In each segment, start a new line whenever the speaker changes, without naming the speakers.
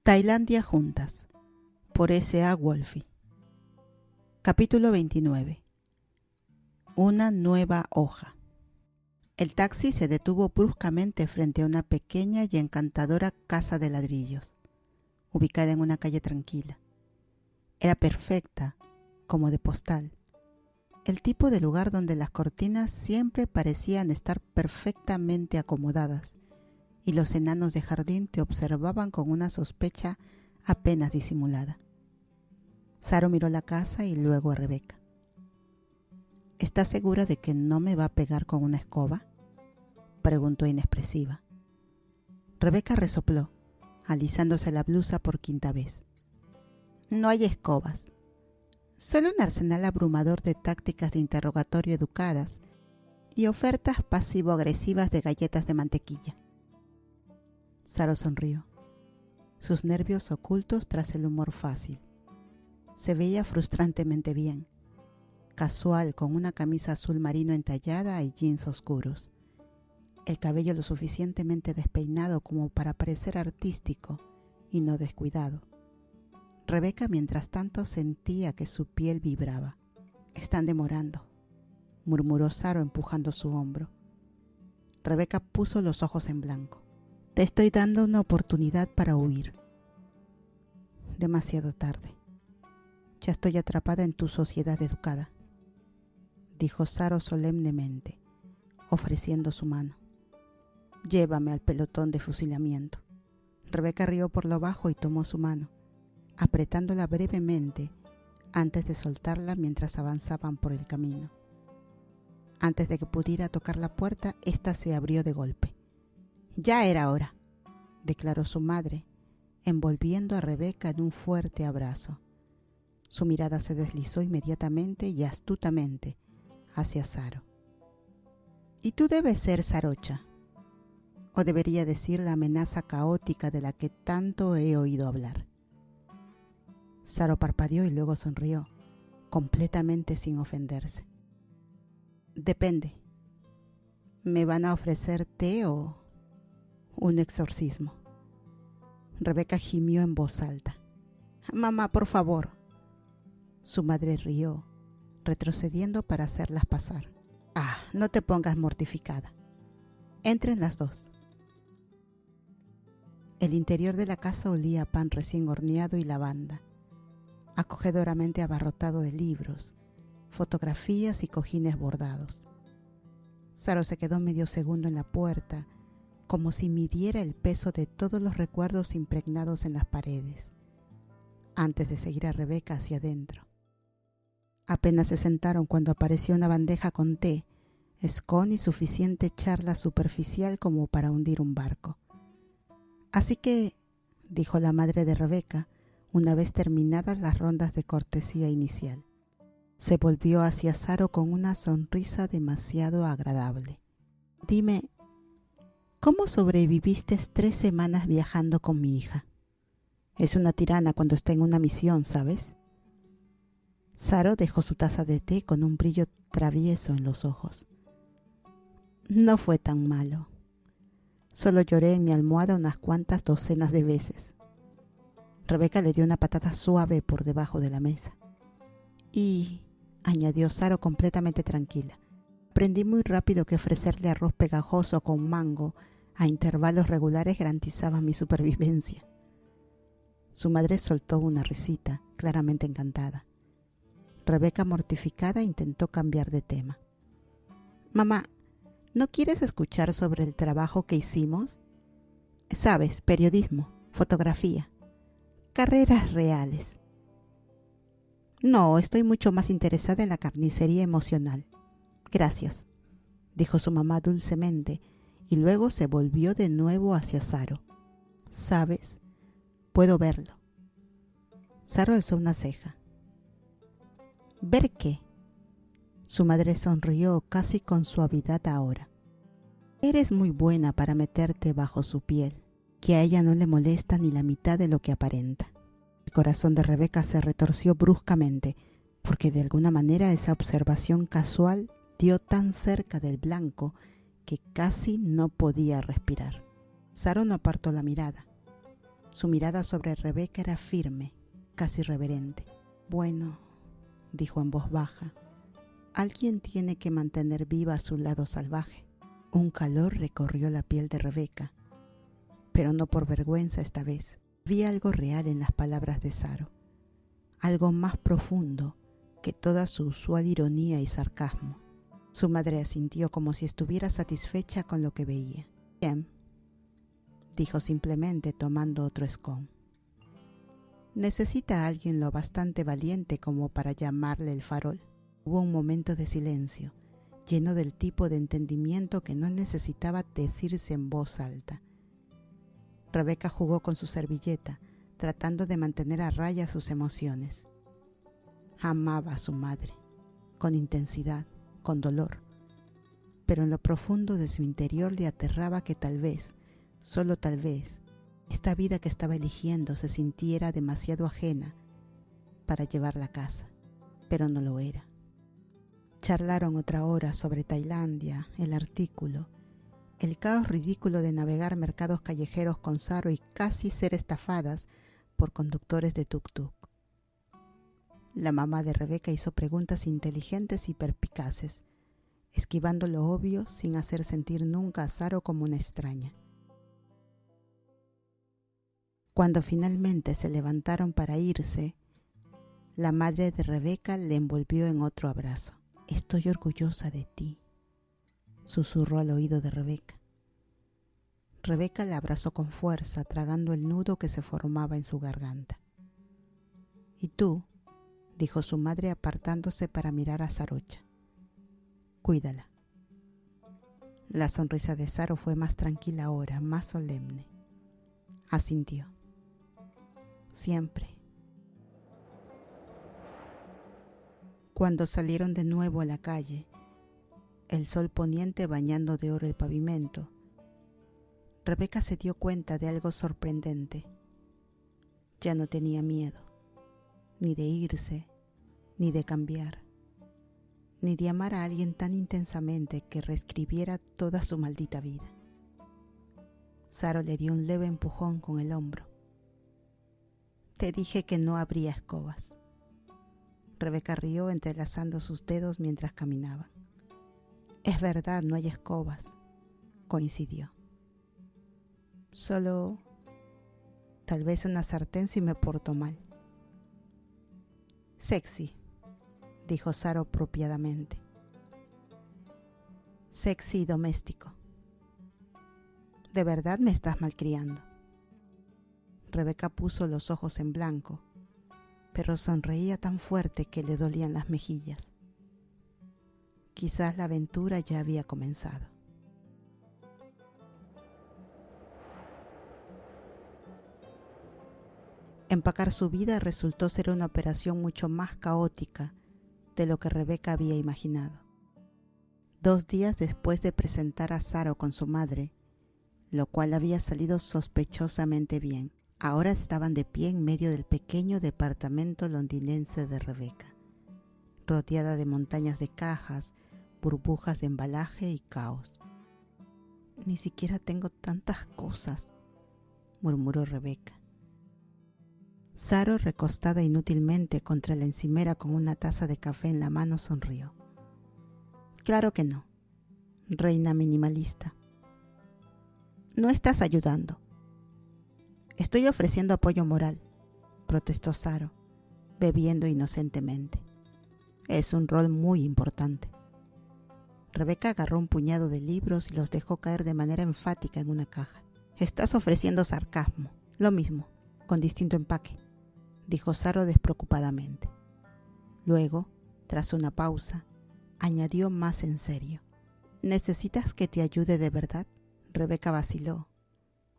Tailandia juntas, por S.A. Wolfe. Capítulo 29. Una nueva hoja. El taxi se detuvo bruscamente frente a una pequeña y encantadora casa de ladrillos, ubicada en una calle tranquila. Era perfecta, como de postal. El tipo de lugar donde las cortinas siempre parecían estar perfectamente acomodadas y los enanos de jardín te observaban con una sospecha apenas disimulada. Saro miró la casa y luego a Rebeca. ¿Estás segura de que no me va a pegar con una escoba?, preguntó inexpresiva. Rebeca resopló, alisándose la blusa por quinta vez. No hay escobas, solo un arsenal abrumador de tácticas de interrogatorio educadas y ofertas pasivo-agresivas de galletas de mantequilla. Saro sonrió, sus nervios ocultos tras el humor fácil. Se veía frustrantemente bien, casual con una camisa azul marino entallada y jeans oscuros. El cabello lo suficientemente despeinado como para parecer artístico y no descuidado. Rebeca, mientras tanto, sentía que su piel vibraba. «Están demorando», murmuró Saro empujando su hombro. Rebeca puso los ojos en blanco. «Te estoy dando una oportunidad para huir». «Demasiado tarde. Ya estoy atrapada en tu sociedad educada», dijo Saro solemnemente, ofreciendo su mano. «Llévame al pelotón de fusilamiento». Rebeca rió por lo bajo y tomó su mano, apretándola brevemente antes de soltarla mientras avanzaban por el camino. Antes de que pudiera tocar la puerta, ésta se abrió de golpe. «Ya era hora», declaró su madre, envolviendo a Rebeca en un fuerte abrazo. Su mirada se deslizó inmediatamente y astutamente hacia Saro. «Y tú debes ser Sarocha, o debería decir la amenaza caótica de la que tanto he oído hablar». Saro parpadeó y luego sonrió, completamente sin ofenderse. «Depende. ¿Me van a ofrecer té o un exorcismo?». Rebeca gimió en voz alta. «Mamá, por favor». Su madre rió, retrocediendo para hacerlas pasar. «Ah, no te pongas mortificada. Entren las dos». El interior de la casa olía a pan recién horneado y lavanda, acogedoramente abarrotado de libros, fotografías y cojines bordados. Saro se quedó medio segundo en la puerta, como si midiera el peso de todos los recuerdos impregnados en las paredes, antes de seguir a Rebeca hacia adentro. Apenas se sentaron cuando apareció una bandeja con té, scone y suficiente charla superficial como para hundir un barco. «Así que», dijo la madre de Rebeca, una vez terminadas las rondas de cortesía inicial. Se volvió hacia Saro con una sonrisa demasiado agradable. «Dime, ¿cómo sobreviviste 3 semanas viajando con mi hija? Es una tirana cuando está en una misión, ¿sabes?». Saro dejó su taza de té con un brillo travieso en los ojos. «No fue tan malo. Solo lloré en mi almohada unas cuantas docenas de veces». Rebeca le dio una patada suave por debajo de la mesa. «Y», añadió Saro completamente tranquila, «aprendí muy rápido que ofrecerle arroz pegajoso con mango a intervalos regulares garantizaba mi supervivencia». Su madre soltó una risita, claramente encantada. Rebeca, mortificada, intentó cambiar de tema. «Mamá, ¿no quieres escuchar sobre el trabajo que hicimos? Sabes, periodismo, fotografía, carreras reales». «No, estoy mucho más interesada en la carnicería emocional. Gracias», dijo su mamá dulcemente, y luego se volvió de nuevo hacia Saro. «¿Sabes? Puedo verlo». Saro alzó una ceja. «¿Ver qué?». Su madre sonrió casi con suavidad ahora. «Eres muy buena para meterte bajo su piel, que a ella no le molesta ni la mitad de lo que aparenta». El corazón de Rebeca se retorció bruscamente, porque de alguna manera esa observación casual dio tan cerca del blanco que casi no podía respirar. Saro no apartó la mirada. Su mirada sobre Rebeca era firme, casi reverente. «Bueno», dijo en voz baja, «alguien tiene que mantener viva su lado salvaje». Un calor recorrió la piel de Rebeca, pero no por vergüenza esta vez. Había algo real en las palabras de Saro, algo más profundo que toda su usual ironía y sarcasmo. Su madre asintió como si estuviera satisfecha con lo que veía. «Bien», dijo simplemente tomando otro scone. «Necesita a alguien lo bastante valiente como para llamarle el farol». Hubo un momento de silencio, lleno del tipo de entendimiento que no necesitaba decirse en voz alta. Rebeca jugó con su servilleta, tratando de mantener a raya sus emociones. Amaba a su madre, con intensidad, con dolor, pero en lo profundo de su interior le aterraba que tal vez, solo tal vez, esta vida que estaba eligiendo se sintiera demasiado ajena para llevarla a casa, pero no lo era. Charlaron otra hora sobre Tailandia, el artículo, el caos ridículo de navegar mercados callejeros con Saro y casi ser estafadas por conductores de tuk-tuk. La mamá de Rebeca hizo preguntas inteligentes y perspicaces, esquivando lo obvio sin hacer sentir nunca a Saro como una extraña. Cuando finalmente se levantaron para irse, la madre de Rebeca le envolvió en otro abrazo. «Estoy orgullosa de ti», susurró al oído de Rebeca. Rebeca la abrazó con fuerza, tragando el nudo que se formaba en su garganta. «¿Y tú?», dijo su madre apartándose para mirar a Sarocha. «Cuídala». La sonrisa de Saro fue más tranquila ahora, más solemne. Asintió. «Siempre». Cuando salieron de nuevo a la calle, el sol poniente bañando de oro el pavimento, Rebeca se dio cuenta de algo sorprendente. Ya no tenía miedo, ni de irse, ni de cambiar, ni de amar a alguien tan intensamente que reescribiera toda su maldita vida. Saro le dio un leve empujón con el hombro. «Te dije que no habría escobas». Rebeca rió entrelazando sus dedos mientras caminaban. «Es verdad, no hay escobas», coincidió. «Solo tal vez una sartén si me porto mal». «Sexy», dijo Saro apropiadamente. «Sexy y doméstico». «¿De verdad me estás malcriando?» Rebeca puso los ojos en blanco, pero sonreía tan fuerte que le dolían las mejillas. Quizás la aventura ya había comenzado. Empacar su vida resultó ser una operación mucho más caótica de lo que Rebeca había imaginado. 2 días después de presentar a Saro con su madre, lo cual había salido sospechosamente bien, ahora estaban de pie en medio del pequeño departamento londinense de Rebeca, rodeada de montañas de cajas, burbujas de embalaje y caos. «Ni siquiera tengo tantas cosas», murmuró Rebeca. Saro, recostada inútilmente contra la encimera con una taza de café en la mano, sonrió. «Claro que no, reina minimalista. No estás ayudando». «Estoy ofreciendo apoyo moral», protestó Saro, bebiendo inocentemente. «Es un rol muy importante». Rebeca agarró un puñado de libros y los dejó caer de manera enfática en una caja. «Estás ofreciendo sarcasmo. Lo mismo, con distinto empaque», dijo Saro despreocupadamente. Luego, tras una pausa, añadió más en serio. «¿Necesitas que te ayude de verdad?» Rebeca vaciló.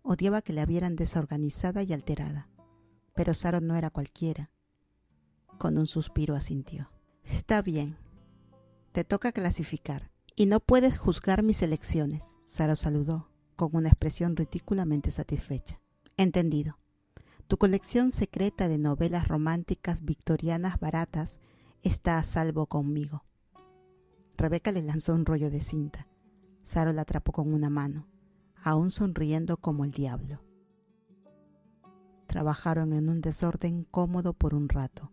Odiaba que la vieran desorganizada y alterada, pero Saro no era cualquiera. Con un suspiro asintió. «Está bien. Te toca clasificar, y no puedes juzgar mis elecciones». Saro saludó, con una expresión ridículamente satisfecha. «Entendido. Tu colección secreta de novelas románticas victorianas baratas está a salvo conmigo». Rebeca le lanzó un rollo de cinta. Saro la atrapó con una mano, aún sonriendo como el diablo. Trabajaron en un desorden cómodo por un rato.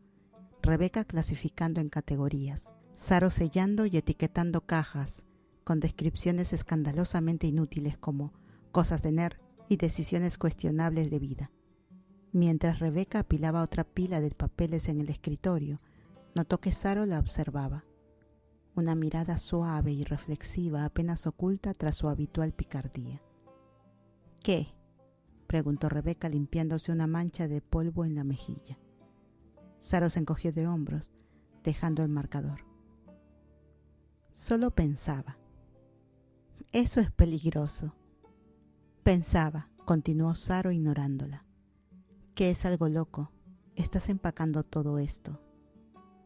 Rebeca clasificando en categorías, Saro sellando y etiquetando cajas con descripciones escandalosamente inútiles como cosas de nerd y decisiones cuestionables de vida. Mientras Rebeca apilaba otra pila de papeles en el escritorio, notó que Saro la observaba. Una mirada suave y reflexiva apenas oculta tras su habitual picardía. ¿Qué?, preguntó Rebeca limpiándose una mancha de polvo en la mejilla. Saro se encogió de hombros, dejando el marcador. Solo pensaba. Eso es peligroso. Pensaba, continuó Saro ignorándola. Que es algo loco. Estás empacando todo esto,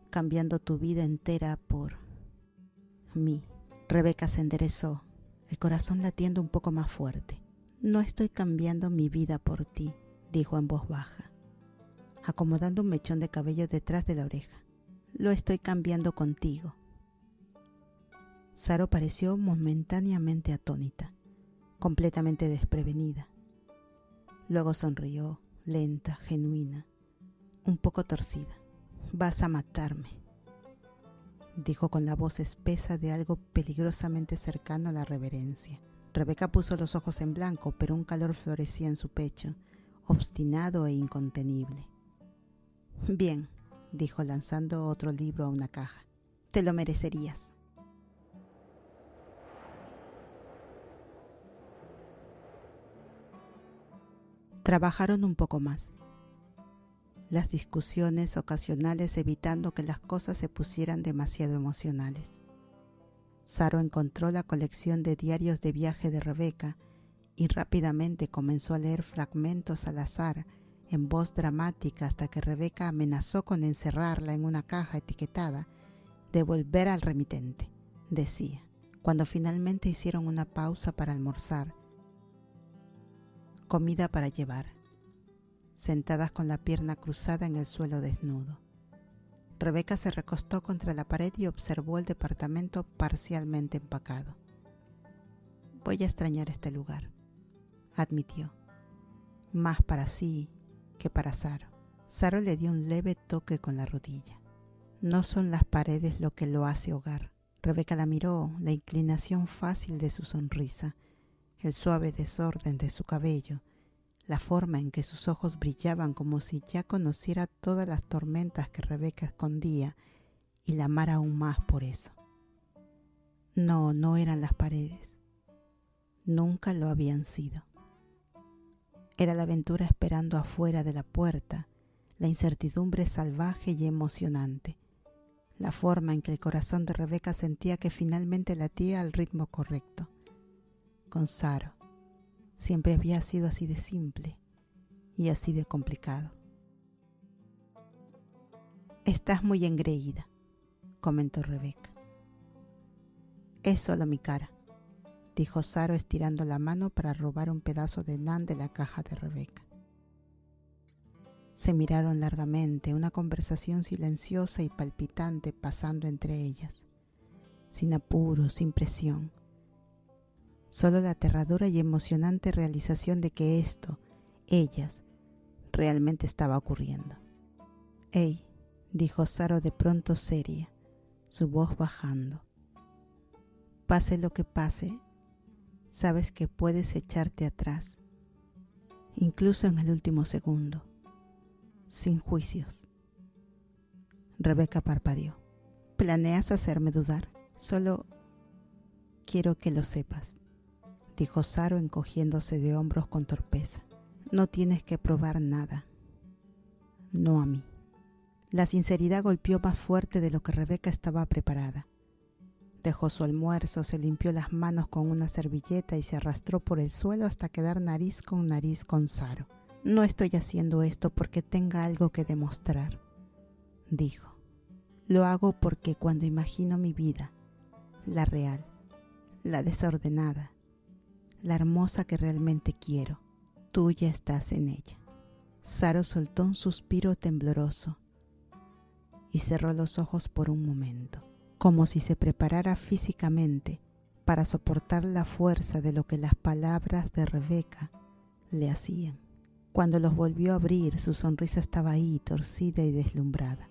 cambiando tu vida entera por mí. Rebeca se enderezó, el corazón latiendo un poco más fuerte. No estoy cambiando mi vida por ti, dijo en voz baja, acomodando un mechón de cabello detrás de la oreja. Lo estoy cambiando contigo. Saro pareció momentáneamente atónita, completamente desprevenida. Luego sonrió, lenta, genuina, un poco torcida. Vas a matarme, dijo con la voz espesa de algo peligrosamente cercano a la reverencia. Rebeca puso los ojos en blanco, pero un calor florecía en su pecho, obstinado e incontenible. Bien, dijo lanzando otro libro a una caja. Te lo merecerías. Trabajaron un poco más. Las discusiones ocasionales evitando que las cosas se pusieran demasiado emocionales. Saro encontró la colección de diarios de viaje de Rebeca y rápidamente comenzó a leer fragmentos al azar en voz dramática hasta que Rebeca amenazó con encerrarla en una caja etiquetada, devolver al remitente, decía, cuando finalmente hicieron una pausa para almorzar. Comida para llevar, sentadas con la pierna cruzada en el suelo desnudo. Rebeca se recostó contra la pared y observó el departamento parcialmente empacado. Voy a extrañar este lugar, admitió, más para sí que para Saro. Saro le dio un leve toque con la rodilla. No son las paredes lo que lo hace hogar. Rebeca la miró, la inclinación fácil de su sonrisa, el suave desorden de su cabello, la forma en que sus ojos brillaban como si ya conociera todas las tormentas que Rebeca escondía y la amara aún más por eso. No, no eran las paredes. Nunca lo habían sido. Era la aventura esperando afuera de la puerta, la incertidumbre salvaje y emocionante, la forma en que el corazón de Rebeca sentía que finalmente latía al ritmo correcto. Con Saro siempre había sido así de simple y así de complicado. Estás muy engreída, comentó Rebeca. Es solo mi cara, dijo Saro estirando la mano para robar un pedazo de naan de la caja de Rebeca. Se miraron largamente, una conversación silenciosa y palpitante pasando entre ellas, sin apuro, sin presión. Solo la aterradora y emocionante realización de que esto, ellas, realmente estaba ocurriendo. «Hey», dijo Saro de pronto seria, su voz bajando. «Pase lo que pase, sabes que puedes echarte atrás, incluso en el último segundo, sin juicios». Rebeca parpadeó. «¿Planeas hacerme dudar? Solo quiero que lo sepas», dijo Saro encogiéndose de hombros con torpeza. «No tienes que probar nada. No a mí». La sinceridad golpeó más fuerte de lo que Rebeca estaba preparada. Dejó su almuerzo, se limpió las manos con una servilleta y se arrastró por el suelo hasta quedar nariz con Saro. «No estoy haciendo esto porque tenga algo que demostrar», dijo. «Lo hago porque cuando imagino mi vida, la real, la desordenada, la hermosa que realmente quiero, tú ya estás en ella». Saro soltó un suspiro tembloroso y cerró los ojos por un momento, como si se preparara físicamente para soportar la fuerza de lo que las palabras de Rebeca le hacían. Cuando los volvió a abrir, su sonrisa estaba ahí, torcida y deslumbrada.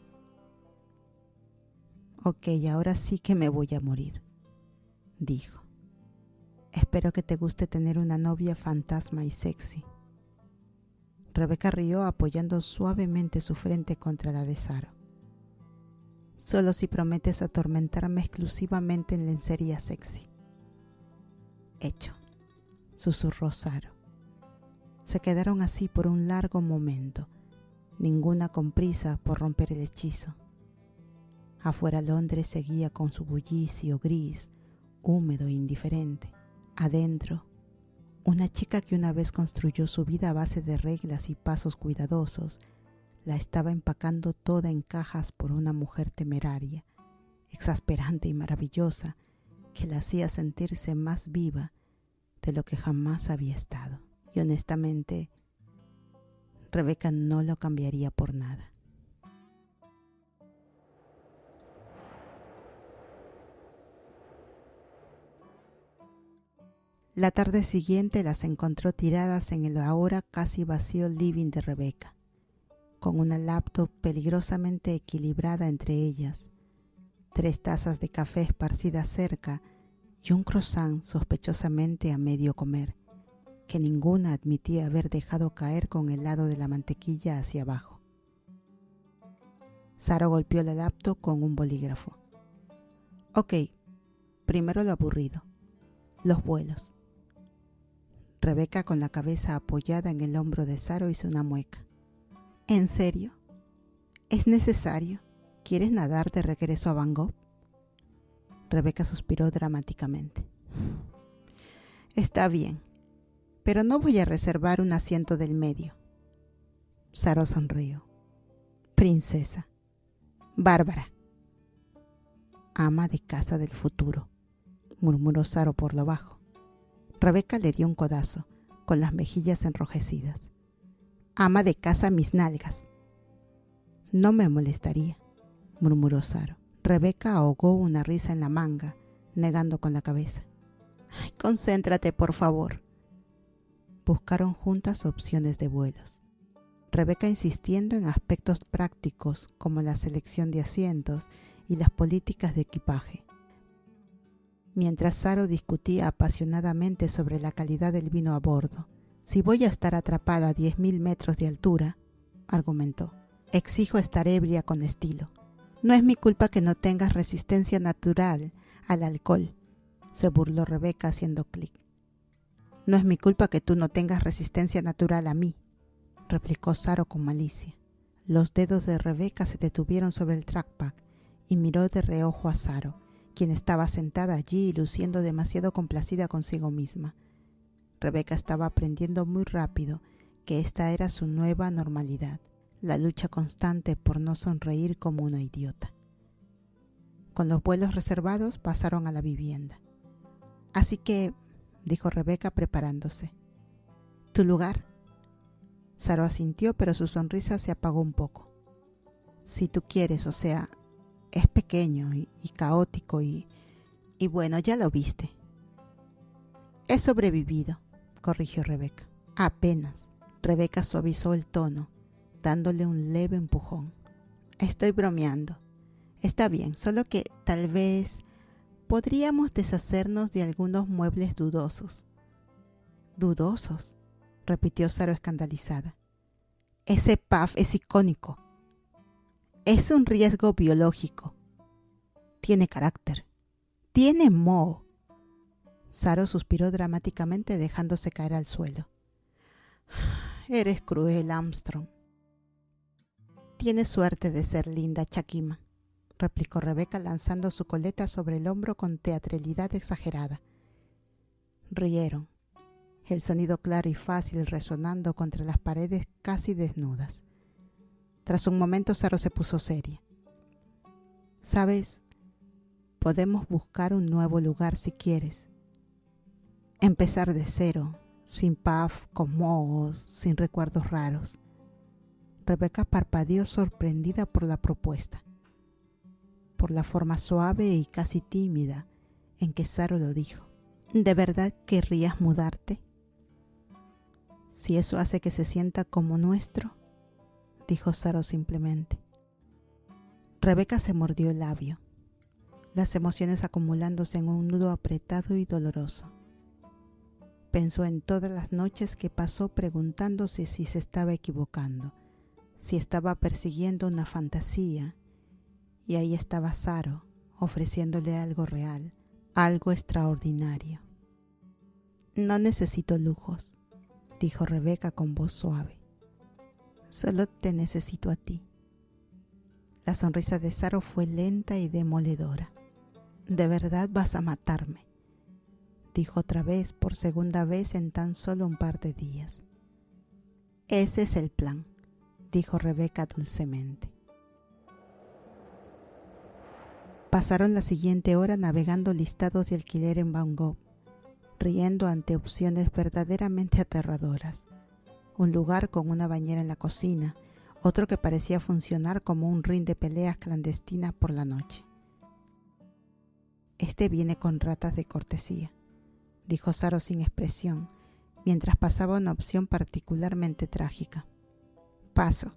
Ok, ahora sí que me voy a morir, dijo. Espero que te guste tener una novia fantasma y sexy. Rebeca rió apoyando suavemente su frente contra la de Saro. Solo si prometes atormentarme exclusivamente en lencería sexy. Hecho, susurró Saro. Se quedaron así por un largo momento, ninguna con prisa por romper el hechizo. Afuera Londres seguía con su bullicio gris, húmedo e indiferente. Adentro, una chica que una vez construyó su vida a base de reglas y pasos cuidadosos, la estaba empacando toda en cajas por una mujer temeraria, exasperante y maravillosa, que la hacía sentirse más viva de lo que jamás había estado. Y honestamente, Rebeca no lo cambiaría por nada. La tarde siguiente las encontró tiradas en el ahora casi vacío living de Rebeca, con una laptop peligrosamente equilibrada entre ellas, 3 tazas de café esparcidas cerca y un croissant sospechosamente a medio comer, que ninguna admitía haber dejado caer con el lado de la mantequilla hacia abajo. Saro golpeó la laptop con un bolígrafo. Ok, primero lo aburrido, los vuelos. Rebeca, con la cabeza apoyada en el hombro de Saro, hizo una mueca. ¿En serio? ¿Es necesario? ¿Quieres nadar de regreso a Bangkok? Rebeca suspiró dramáticamente. Está bien, pero no voy a reservar un asiento del medio. Saro sonrió. Princesa. Bárbara. Ama de casa del futuro, murmuró Saro por lo bajo. Rebeca le dio un codazo, con las mejillas enrojecidas. Ama de casa mis nalgas. No me molestaría, murmuró Saro. Rebeca ahogó una risa en la manga, negando con la cabeza. Ay, concéntrate, por favor. Buscaron juntas opciones de vuelos. Rebeca insistiendo en aspectos prácticos como la selección de asientos y las políticas de equipaje. Mientras Saro discutía apasionadamente sobre la calidad del vino a bordo. Si voy a estar atrapada a 10.000 metros de altura, argumentó, exijo estar ebria con estilo. No es mi culpa que no tengas resistencia natural al alcohol, se burló Rebeca haciendo clic. No es mi culpa que tú no tengas resistencia natural a mí, replicó Saro con malicia. Los dedos de Rebeca se detuvieron sobre el trackpad y miró de reojo a Saro, quien estaba sentada allí y luciendo demasiado complacida consigo misma. Rebeca estaba aprendiendo muy rápido que esta era su nueva normalidad, la lucha constante por no sonreír como una idiota. Con los vuelos reservados pasaron a la vivienda. Así que, dijo Rebeca preparándose. ¿Tu lugar? Saro asintió, pero su sonrisa se apagó un poco. Si tú quieres, o sea, es pequeño y caótico y bueno, ya lo viste. He sobrevivido, corrigió Rebeca. Apenas. Rebeca suavizó el tono, dándole un leve empujón. Estoy bromeando. Está bien, solo que tal vez podríamos deshacernos de algunos muebles dudosos. ¿Dudosos?, repitió Saro escandalizada. Ese puff es icónico. Es un riesgo biológico. Tiene carácter. Tiene moho. Saro suspiró dramáticamente dejándose caer al suelo. Eres cruel, Armstrong. Tienes suerte de ser linda, Chakima, replicó Rebeca lanzando su coleta sobre el hombro con teatralidad exagerada. Rieron, el sonido claro y fácil resonando contra las paredes casi desnudas. Tras un momento Saro se puso seria. ¿Sabes? Podemos buscar un nuevo lugar si quieres. Empezar de cero, sin puff, con mohos, sin recuerdos raros. Rebeca parpadeó sorprendida por la propuesta, por la forma suave y casi tímida en que Saro lo dijo. ¿De verdad querrías mudarte? Si eso hace que se sienta como nuestro, dijo Saro simplemente. Rebeca se mordió el labio, las emociones acumulándose en un nudo apretado y doloroso. Pensó en todas las noches que pasó preguntándose si se estaba equivocando, si estaba persiguiendo una fantasía, y ahí estaba Saro ofreciéndole algo real, algo extraordinario. No necesito lujos, dijo Rebeca con voz suave. Solo te necesito a ti. La sonrisa de Saro fue lenta y demoledora. ¿De verdad vas a matarme?, dijo otra vez, por segunda vez en tan solo un par de días. Ese es el plan, dijo Rebeca dulcemente. Pasaron la siguiente hora navegando listados de alquiler en Van Gogh, riendo ante opciones verdaderamente aterradoras. Un lugar con una bañera en la cocina, otro que parecía funcionar como un ring de peleas clandestinas por la noche. Este viene con ratas de cortesía, dijo Saro sin expresión, mientras pasaba una opción particularmente trágica. Paso,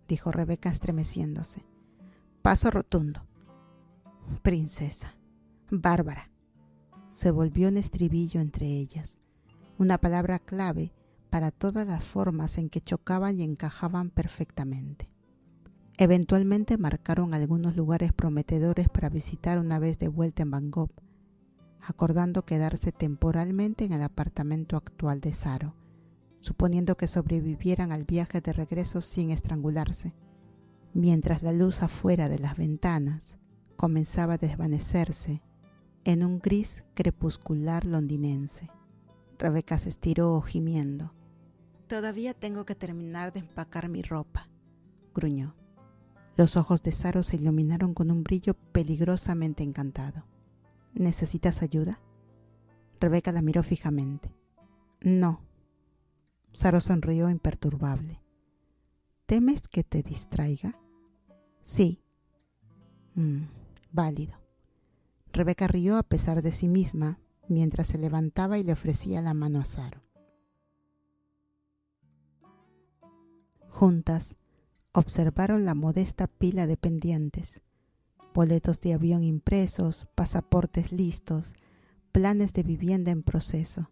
dijo Rebeca estremeciéndose. Paso rotundo. Princesa, Bárbara. Se volvió un estribillo entre ellas, una palabra clave para todas las formas en que chocaban y encajaban perfectamente. Eventualmente marcaron algunos lugares prometedores para visitar una vez de vuelta en Van Gogh, acordando quedarse temporalmente en el apartamento actual de Saro, suponiendo que sobrevivieran al viaje de regreso sin estrangularse, mientras la luz afuera de las ventanas comenzaba a desvanecerse en un gris crepuscular londinense. Rebeca se estiró gimiendo. Todavía tengo que terminar de empacar mi ropa, gruñó. Los ojos de Saro se iluminaron con un brillo peligrosamente encantado. ¿Necesitas ayuda? Rebeca la miró fijamente. No. Saro sonrió imperturbable. ¿Temes que te distraiga? Sí. Válido. Rebeca rió a pesar de sí misma mientras se levantaba y le ofrecía la mano a Saro. Juntas observaron la modesta pila de pendientes, boletos de avión impresos, pasaportes listos, planes de vivienda en proceso,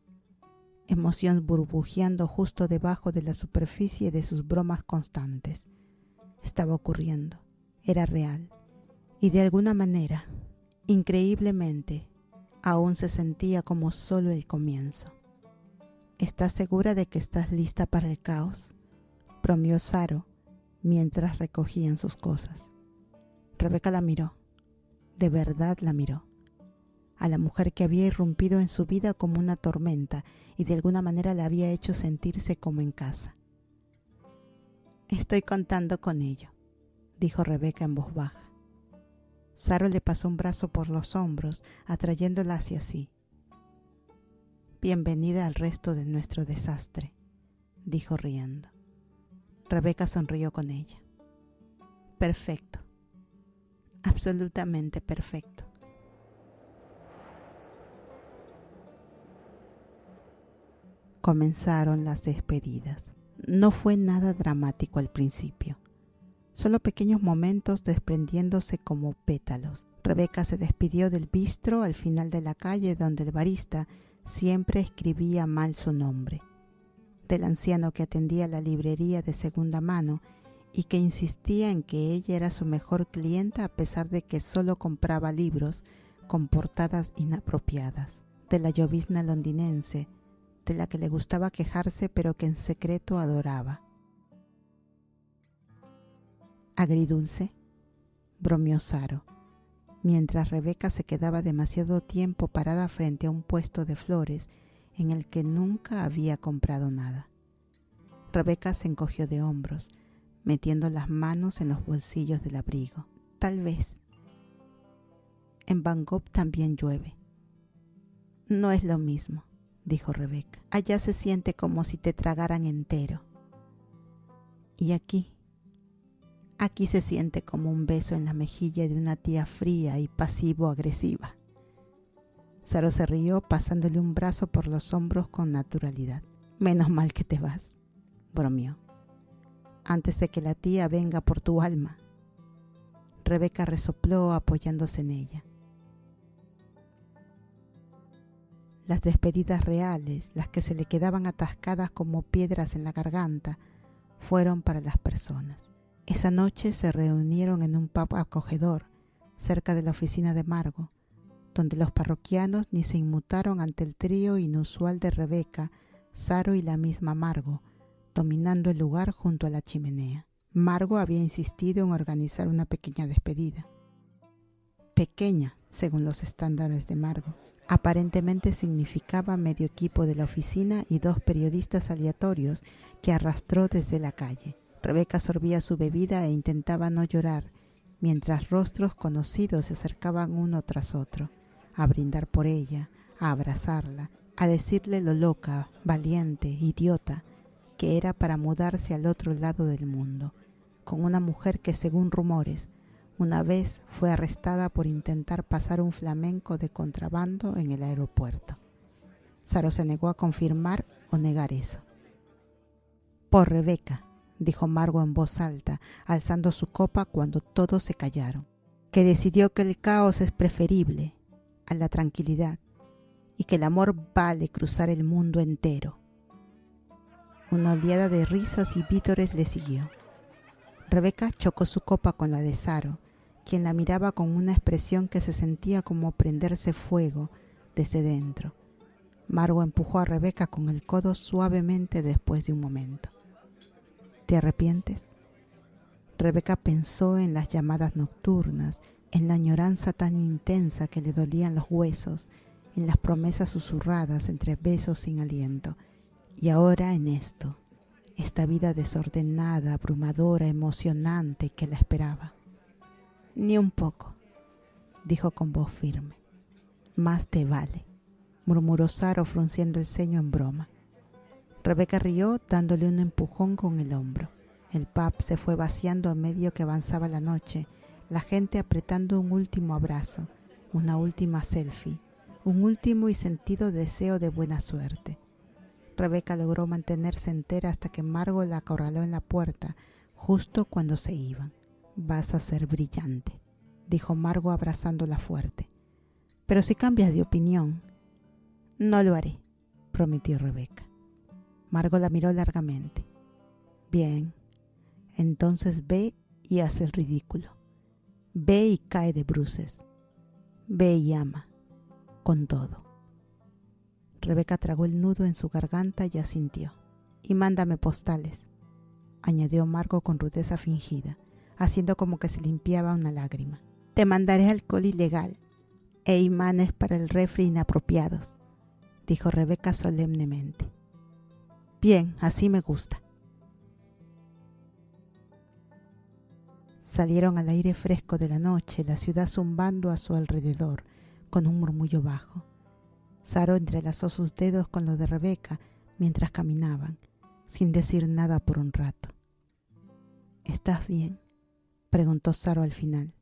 emoción burbujeando justo debajo de la superficie de sus bromas constantes. Estaba ocurriendo, era real, y de alguna manera, increíblemente, aún se sentía como solo el comienzo. ¿Estás segura de que estás lista para el caos?, bromeó Saro mientras recogían sus cosas. Rebeca la miró, de verdad la miró, a la mujer que había irrumpido en su vida como una tormenta y de alguna manera la había hecho sentirse como en casa. Estoy contando con ello, dijo Rebeca en voz baja. Saro le pasó un brazo por los hombros, atrayéndola hacia sí. Bienvenida al resto de nuestro desastre, dijo riendo. Rebeca sonrió con ella. Perfecto. Absolutamente perfecto. Comenzaron las despedidas. No fue nada dramático al principio, solo pequeños momentos desprendiéndose como pétalos. Rebeca se despidió del bistro al final de la calle donde el barista siempre escribía mal su nombre, del anciano que atendía la librería de segunda mano y que insistía en que ella era su mejor clienta a pesar de que solo compraba libros con portadas inapropiadas, de la llovizna londinense, de la que le gustaba quejarse pero que en secreto adoraba. Agridulce, bromeó Saro, mientras Rebeca se quedaba demasiado tiempo parada frente a un puesto de flores en el que nunca había comprado nada. Rebeca se encogió de hombros, metiendo las manos en los bolsillos del abrigo. Tal vez. En Van Gogh también llueve. No es lo mismo, dijo Rebeca. Allá se siente como si te tragaran entero. Y aquí se siente como un beso en la mejilla de una tía fría y pasivo-agresiva. Saro se rió pasándole un brazo por los hombros con naturalidad. Menos mal que te vas, bromeó, antes de que la tía venga por tu alma. Rebeca resopló apoyándose en ella. Las despedidas reales, las que se le quedaban atascadas como piedras en la garganta, fueron para las personas. Esa noche se reunieron en un pub acogedor, cerca de la oficina de Margo, donde los parroquianos ni se inmutaron ante el trío inusual de Rebeca, Saro y la misma Margo, dominando el lugar junto a la chimenea. Margo había insistido en organizar una pequeña despedida. Pequeña, según los estándares de Margo. Aparentemente significaba medio equipo de la oficina y 2 periodistas aleatorios que arrastró desde la calle. Rebeca sorbía su bebida e intentaba no llorar, mientras rostros conocidos se acercaban uno tras otro, a brindar por ella, a abrazarla, a decirle lo loca, valiente, idiota, que era para mudarse al otro lado del mundo, con una mujer que, según rumores, una vez fue arrestada por intentar pasar un flamenco de contrabando en el aeropuerto. Saro se negó a confirmar o negar eso. Por Rebeca, dijo Margo en voz alta, alzando su copa cuando todos se callaron, que decidió que el caos es preferible a la tranquilidad y que el amor vale cruzar el mundo entero. Una oleada de risas y vítores le siguió. Rebeca chocó su copa con la de Saro, quien la miraba con una expresión que se sentía como prenderse fuego desde dentro. Margo empujó a Rebeca con el codo suavemente después de un momento. ¿Te arrepientes? Rebeca pensó en las llamadas nocturnas, en la añoranza tan intensa que le dolían los huesos, en las promesas susurradas entre besos sin aliento, y ahora en esto, esta vida desordenada, abrumadora, emocionante que la esperaba. Ni un poco, dijo con voz firme. Más te vale, murmuró Saro frunciendo el ceño en broma. Rebeca rió dándole un empujón con el hombro. El pub se fue vaciando a medio que avanzaba la noche, la gente apretando un último abrazo, una última selfie, un último y sentido deseo de buena suerte. Rebeca logró mantenerse entera hasta que Margo la acorraló en la puerta, justo cuando se iban. Vas a ser brillante, dijo Margo abrazándola fuerte. Pero si cambias de opinión. No lo haré, prometió Rebeca. Margo la miró largamente. Bien, entonces ve y haz el ridículo. Ve y cae de bruces. Ve y ama, con todo. Rebeca tragó el nudo en su garganta y asintió. Y mándame postales, añadió Margo con rudeza fingida, haciendo como que se limpiaba una lágrima. Te mandaré alcohol ilegal e imanes para el refri inapropiados, dijo Rebeca solemnemente. Bien, así me gusta. Salieron al aire fresco de la noche, la ciudad zumbando a su alrededor, con un murmullo bajo. Saro entrelazó sus dedos con los de Rebeca mientras caminaban, sin decir nada por un rato. ¿Estás bien?, preguntó Saro al final.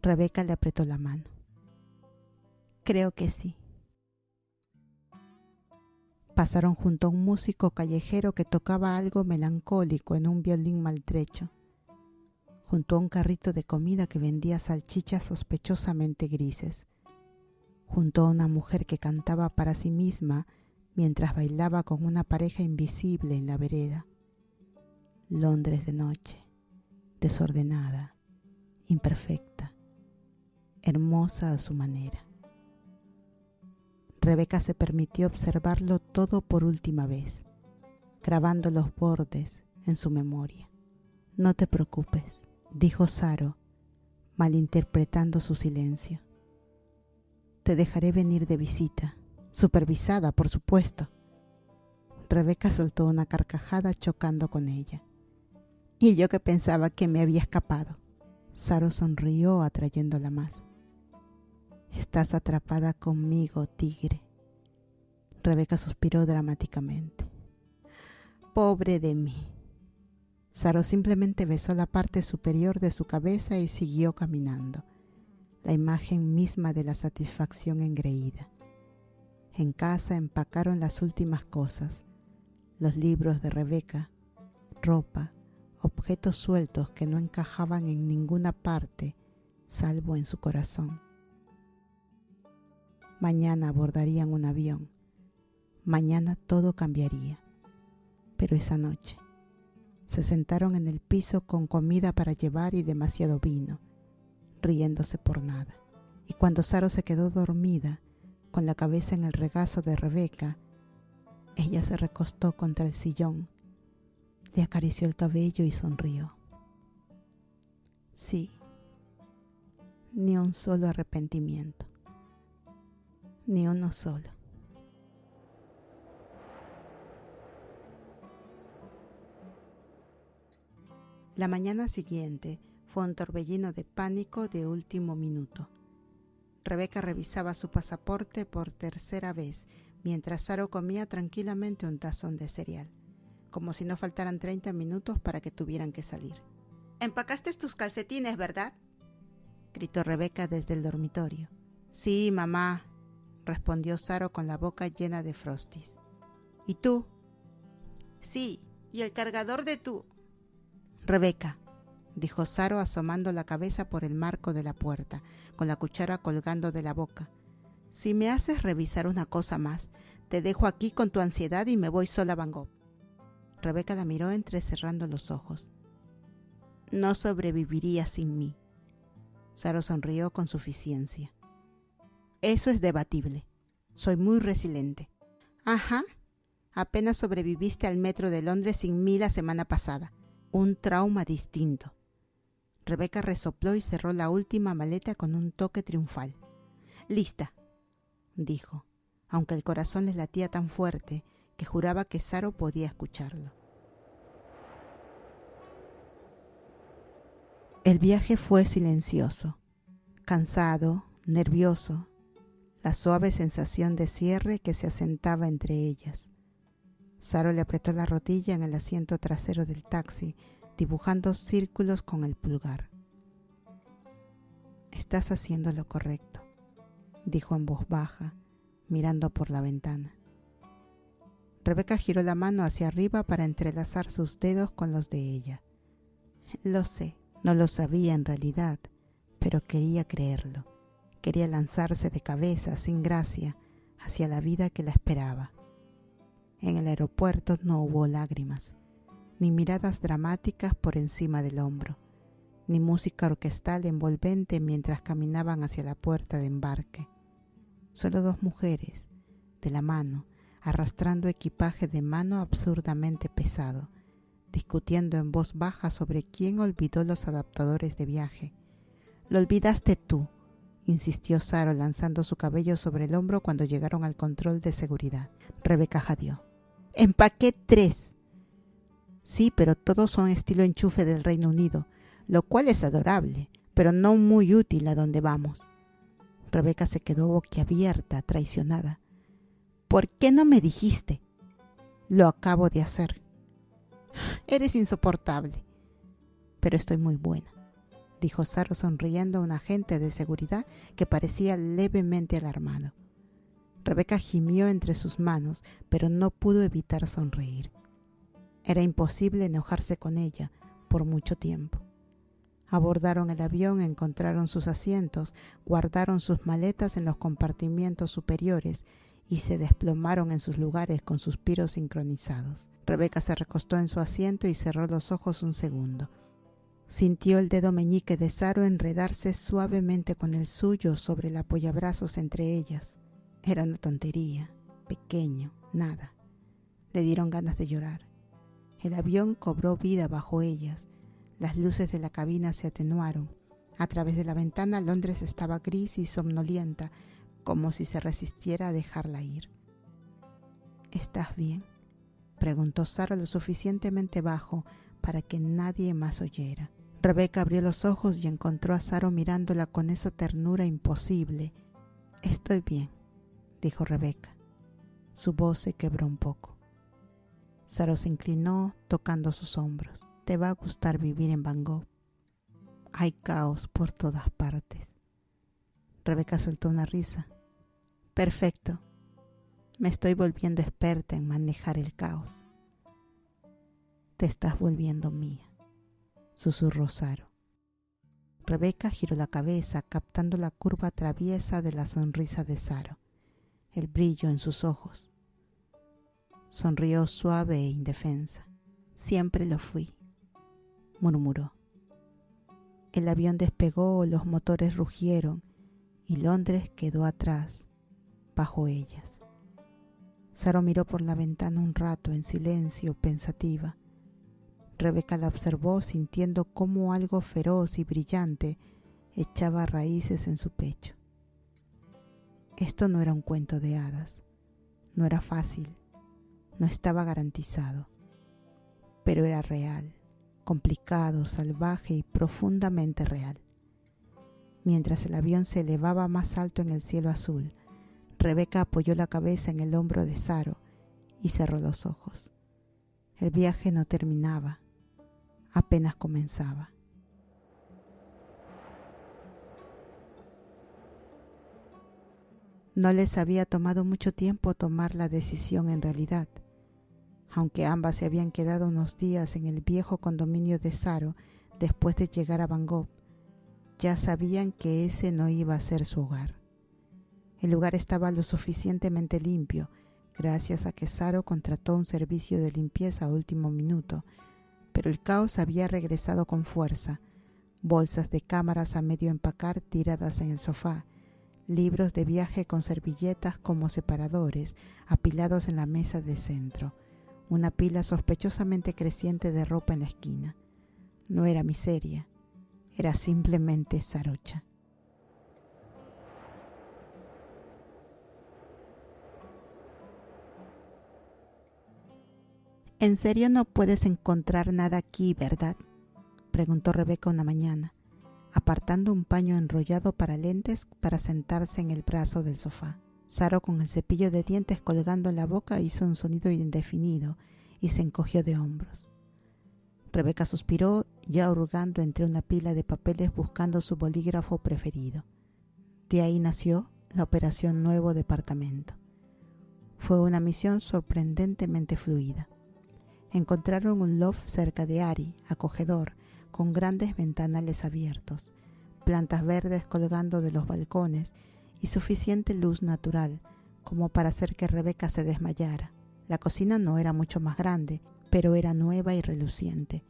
Rebeca le apretó la mano. Creo que sí. Pasaron junto a un músico callejero que tocaba algo melancólico en un violín maltrecho, junto a un carrito de comida que vendía salchichas sospechosamente grises, junto a una mujer que cantaba para sí misma mientras bailaba con una pareja invisible en la vereda. Londres de noche, desordenada, imperfecta, hermosa a su manera. Rebeca se permitió observarlo todo por última vez, grabando los bordes en su memoria. No te preocupes, dijo Saro, malinterpretando su silencio. Te dejaré venir de visita, supervisada, por supuesto. Rebeca soltó una carcajada chocando con ella. Y yo que pensaba que me había escapado. Saro sonrió atrayéndola más. Estás atrapada conmigo, tigre. Rebeca suspiró dramáticamente. Pobre de mí. Saro simplemente besó la parte superior de su cabeza y siguió caminando, la imagen misma de la satisfacción engreída. En casa empacaron las últimas cosas, los libros de Rebeca, ropa, objetos sueltos que no encajaban en ninguna parte salvo en su corazón. Mañana abordarían un avión. Mañana todo cambiaría. Pero esa noche se sentaron en el piso con comida para llevar y demasiado vino, riéndose por nada. Y cuando Saro se quedó dormida, con la cabeza en el regazo de Rebeca, ella se recostó contra el sillón, le acarició el cabello y sonrió. Sí, ni un solo arrepentimiento, ni uno solo. La mañana siguiente fue un torbellino de pánico de último minuto. Rebeca revisaba su pasaporte por tercera vez, mientras Saro comía tranquilamente un tazón de cereal, como si no faltaran 30 minutos para que tuvieran que salir. «¿Empacaste tus calcetines, verdad?», gritó Rebeca desde el dormitorio. «Sí, mamá», respondió Saro con la boca llena de Frosties. «¿Y tú?». «Sí, y el cargador de tu...». «Rebeca», dijo Saro asomando la cabeza por el marco de la puerta, con la cuchara colgando de la boca. «Si me haces revisar una cosa más, te dejo aquí con tu ansiedad y me voy sola a Bangkok». Rebeca la miró entrecerrando los ojos. «No sobreviviría sin mí». Saro sonrió con suficiencia. «Eso es debatible. Soy muy resiliente». «Ajá. Apenas sobreviviste al metro de Londres sin mí la semana pasada. Un trauma distinto». Rebeca resopló y cerró la última maleta con un toque triunfal. «Lista», dijo, aunque el corazón les latía tan fuerte que juraba que Saro podía escucharlo. El viaje fue silencioso, cansado, nervioso, la suave sensación de cierre que se asentaba entre ellas. Saro le apretó la rodilla en el asiento trasero del taxi, dibujando círculos con el pulgar. «Estás haciendo lo correcto», dijo en voz baja, mirando por la ventana. Rebeca giró la mano hacia arriba para entrelazar sus dedos con los de ella. «Lo sé, no lo sabía en realidad, pero quería creerlo. Quería lanzarse de cabeza, sin gracia, hacia la vida que la esperaba». En el aeropuerto no hubo lágrimas, ni miradas dramáticas por encima del hombro, ni música orquestal envolvente mientras caminaban hacia la puerta de embarque. Solo dos mujeres, de la mano, arrastrando equipaje de mano absurdamente pesado, discutiendo en voz baja sobre quién olvidó los adaptadores de viaje. «Lo olvidaste tú», insistió Saro lanzando su cabello sobre el hombro cuando llegaron al control de seguridad. Rebeca jadeó. «Empaqué 3. «Sí, pero todos son estilo enchufe del Reino Unido, lo cual es adorable, pero no muy útil a donde vamos». Rebeca se quedó boquiabierta, traicionada. «¿Por qué no me dijiste?» «Lo acabo de hacer». «Eres insoportable». «Pero estoy muy buena», dijo Saro sonriendo a un agente de seguridad que parecía levemente alarmado. Rebeca gimió entre sus manos, pero no pudo evitar sonreír. Era imposible enojarse con ella por mucho tiempo. Abordaron el avión, encontraron sus asientos, guardaron sus maletas en los compartimientos superiores y se desplomaron en sus lugares con suspiros sincronizados. Rebeca se recostó en su asiento y cerró los ojos un segundo. Sintió el dedo meñique de Saro enredarse suavemente con el suyo sobre el apoyabrazos entre ellas. Era una tontería, pequeño, nada. Le dieron ganas de llorar. El avión cobró vida bajo ellas. Las luces de la cabina se atenuaron. A través de la ventana Londres estaba gris y somnolienta, como si se resistiera a dejarla ir. «¿Estás bien?», preguntó Saro lo suficientemente bajo para que nadie más oyera. Rebeca abrió los ojos y encontró a Saro mirándola con esa ternura imposible. «Estoy bien», dijo Rebeca. Su voz se quebró un poco. Saro se inclinó tocando sus hombros. «Te va a gustar vivir en Bangkok. Hay caos por todas partes». Rebeca soltó una risa. «Perfecto. Me estoy volviendo experta en manejar el caos». te estás volviendo mía, susurró Saro. Rebeca giró la cabeza, captando la curva traviesa de la sonrisa de Saro, el brillo en sus ojos. Sonrió suave e indefensa. Siempre lo fui, murmuró. El avión despegó, los motores rugieron y Londres quedó atrás, bajo ellas. Saro miró por la ventana un rato en silencio, pensativa. Rebeca la observó sintiendo cómo algo feroz y brillante echaba raíces en su pecho. Esto no era un cuento de hadas, no era fácil, no estaba garantizado, pero era real, complicado, salvaje y profundamente real. Mientras el avión se elevaba más alto en el cielo azul, Rebeca apoyó la cabeza en el hombro de Saro y cerró los ojos. El viaje no terminaba, apenas comenzaba. No les había tomado mucho tiempo tomar la decisión en realidad. Aunque ambas se habían quedado unos días en el viejo condominio de Saro después de llegar a Bangkok, ya sabían que ese no iba a ser su hogar. El lugar estaba lo suficientemente limpio, gracias a que Saro contrató un servicio de limpieza a último minuto, pero el caos había regresado con fuerza. Bolsas de cámaras a medio empacar tiradas en el sofá, libros de viaje con servilletas como separadores apilados en la mesa de centro, una pila sospechosamente creciente de ropa en la esquina. No era miseria, era simplemente Sarocha. ¿En serio no puedes encontrar nada aquí, verdad?, preguntó Rebeca una mañana, apartando un paño enrollado para lentes para sentarse en el brazo del sofá. Saro, con el cepillo de dientes colgando en la boca, hizo un sonido indefinido y se encogió de hombros. Rebeca suspiró, ya hurgando entre una pila de papeles buscando su bolígrafo preferido. De ahí nació la Operación Nuevo Departamento. Fue una misión sorprendentemente fluida. Encontraron un loft cerca de Ari, acogedor, con grandes ventanales abiertos, plantas verdes colgando de los balcones y suficiente luz natural como para hacer que Rebeca se desmayara. La cocina no era mucho más grande, pero era nueva y reluciente,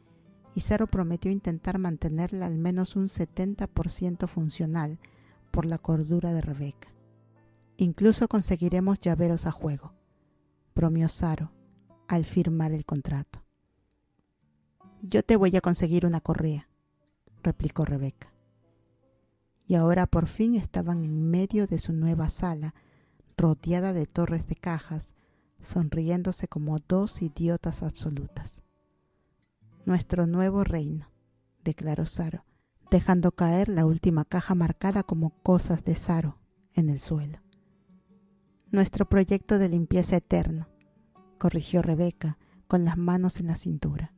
y Saro prometió intentar mantenerla al menos un 70% funcional por la cordura de Rebeca. Incluso conseguiremos llaveros a juego, bromeó Saro al firmar el contrato. Yo te voy a conseguir una correa, replicó Rebeca. Y ahora por fin estaban en medio de su nueva sala, rodeada de torres de cajas, sonriéndose como dos idiotas absolutas. Nuestro nuevo reino, declaró Saro, dejando caer la última caja marcada como cosas de Saro en el suelo. Nuestro proyecto de limpieza eterno, corrigió Rebeca con las manos en la cintura.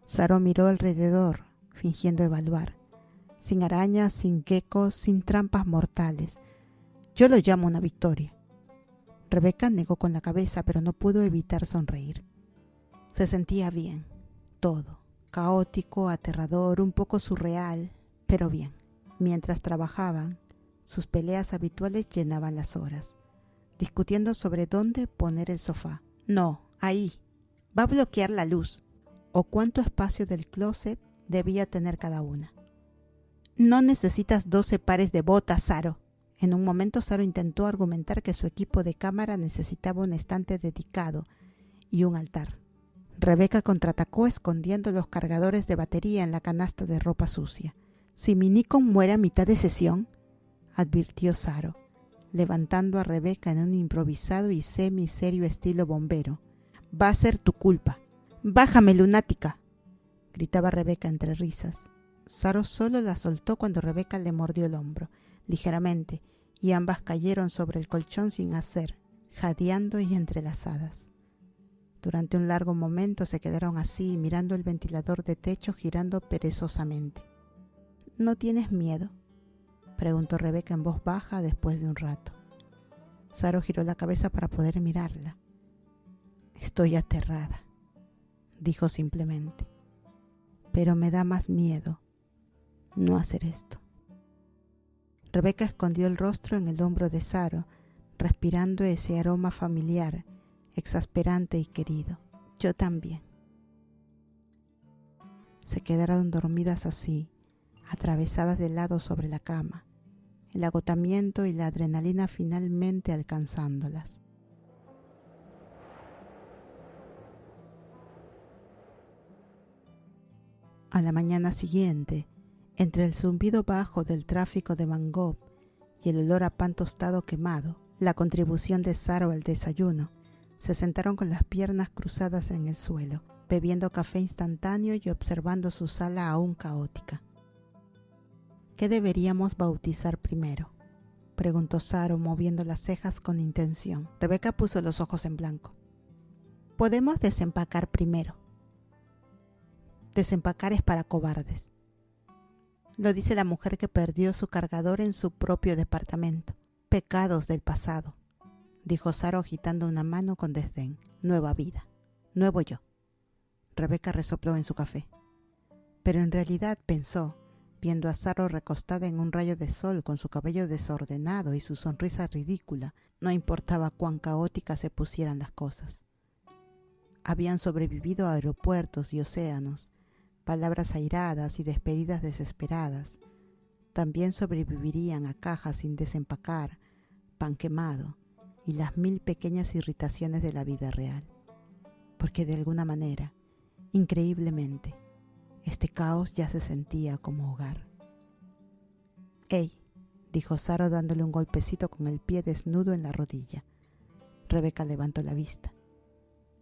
Saro miró alrededor, fingiendo evaluar. Sin arañas, sin geckos, sin trampas mortales. Yo lo llamo una victoria. Rebeca negó con la cabeza, pero no pudo evitar sonreír. Se sentía bien, todo, caótico, aterrador, un poco surreal, pero bien. Mientras trabajaban, sus peleas habituales llenaban las horas, discutiendo sobre dónde poner el sofá. No, ahí, va a bloquear la luz, o cuánto espacio del closet debía tener cada una. No necesitas 12 pares de botas, Saro. En un momento Saro intentó argumentar que su equipo de cámara necesitaba un estante dedicado y un altar. Rebeca contraatacó escondiendo los cargadores de batería en la canasta de ropa sucia. Si mi Nikon muere a mitad de sesión, advirtió Saro, levantando a Rebeca en un improvisado y semi-serio estilo bombero. Va a ser tu culpa. ¡Bájame, lunática!, gritaba Rebeca entre risas. Saro solo la soltó cuando Rebeca le mordió el hombro, ligeramente, y ambas cayeron sobre el colchón sin hacer, jadeando y entrelazadas. Durante un largo momento se quedaron así, mirando el ventilador de techo girando perezosamente. ¿No tienes miedo?, preguntó Rebeca en voz baja después de un rato. Saro giró la cabeza para poder mirarla. Estoy aterrada, dijo simplemente. Pero me da más miedo no hacer esto. Rebeca escondió el rostro en el hombro de Saro, respirando ese aroma familiar, exasperante y querido. Yo también. Se quedaron dormidas así, atravesadas de lado sobre la cama, el agotamiento y la adrenalina finalmente alcanzándolas. A la mañana siguiente, entre el zumbido bajo del tráfico de Van Gogh y el olor a pan tostado quemado, la contribución de Saro al desayuno, se sentaron con las piernas cruzadas en el suelo, bebiendo café instantáneo y observando su sala aún caótica. ¿Qué deberíamos bautizar primero?, preguntó Saro, moviendo las cejas con intención. Rebeca puso los ojos en blanco. Podemos desempacar primero. Desempacar es para cobardes. Lo dice la mujer que perdió su cargador en su propio departamento. Pecados del pasado, dijo Saro agitando una mano con desdén. Nueva vida, nuevo yo. Rebeca resopló en su café. Pero en realidad pensó, viendo a Saro recostada en un rayo de sol con su cabello desordenado y su sonrisa ridícula, no importaba cuán caóticas se pusieran las cosas. Habían sobrevivido a aeropuertos y océanos, palabras airadas y despedidas desesperadas. También sobrevivirían a cajas sin desempacar, pan quemado y las 1000 pequeñas irritaciones de la vida real. Porque de alguna manera, increíblemente, este caos ya se sentía como hogar. «¡Ey!», dijo Saro dándole un golpecito con el pie desnudo en la rodilla. Rebeca levantó la vista.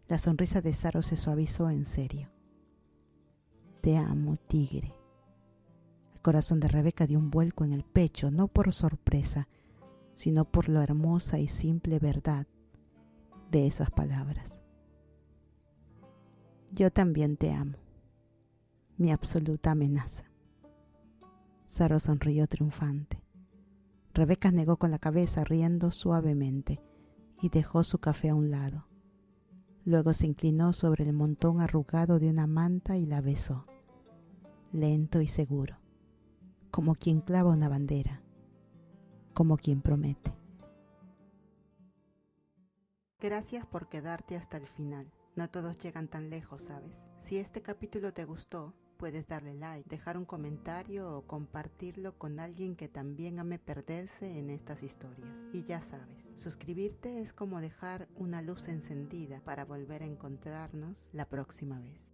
La sonrisa de Saro se suavizó en serio. «Te amo, tigre». El corazón de Rebeca dio un vuelco en el pecho, no por sorpresa, sino por la hermosa y simple verdad de esas palabras. «Yo también te amo, mi absoluta amenaza». Saro sonrió triunfante. Rebeca negó con la cabeza, riendo suavemente, y dejó su café a un lado. Luego se inclinó sobre el montón arrugado de una manta y la besó, lento y seguro, como quien clava una bandera, como quien promete. Gracias por quedarte hasta el final. No todos llegan tan lejos, ¿sabes? Si este capítulo te gustó, puedes darle like, dejar un comentario o compartirlo con alguien que también ame perderse en estas historias. Y ya sabes, suscribirte es como dejar una luz encendida para volver a encontrarnos la próxima vez.